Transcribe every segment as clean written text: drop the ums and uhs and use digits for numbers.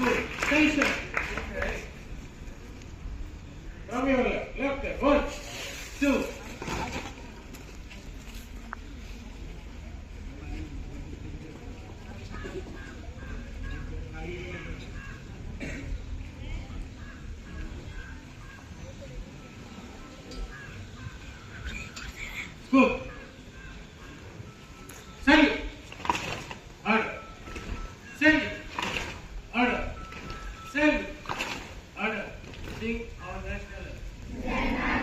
Station. From your left. 1, 2. Good. Second. Order. Second. Order. Second. Order. Sing our national anthem.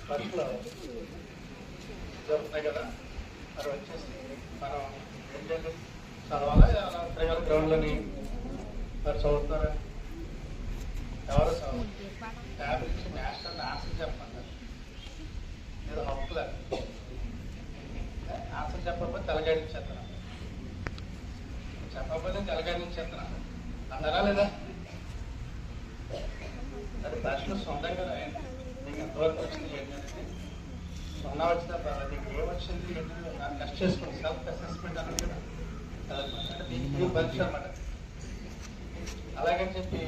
బస్సులో జరుగుతాయి కదా మరి వచ్చేసి మనం ఏంటంటే చదవాలా తిరగాలి గ్రౌండ్లని మరి చదువుతారా ఎవరు చదువు ట్యాబ్ ఇచ్చి నేషనల్ ఆన్సర్ చెప్పమంటారు ఏదో హక్కులే ఆన్సర్ చెప్పకపోతే తెలగాడించేస్తున్నాను చెప్పకపోతే తెలగాడించేస్తున్నాను అందరా లేదా అది ప్రశ్న సొంతంగా రాయండి నీకు ఎంతవరకు వచ్చింది ఏంటంటే సున్నా వచ్చిన నీకు ఏమొచ్చింది ఏంటంటే నాకు టెస్ట్ చేసుకోండి సెల్ఫ్ అసెస్మెంట్ అన్నది కదా అంటే మీకు పరీక్ష అనమాట అలాగని చెప్పి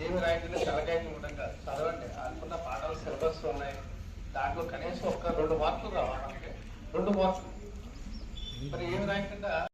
ఏమి రాయండి తెలగాయని ఇవ్వడం కాదు చదవండి అనుకున్న పాఠాలు సిలబస్ ఉన్నాయి దాంట్లో కనీసం 1-2 మార్కులు రావాలి మనకి 2 మార్కులు మరి ఏమి రాయకుండా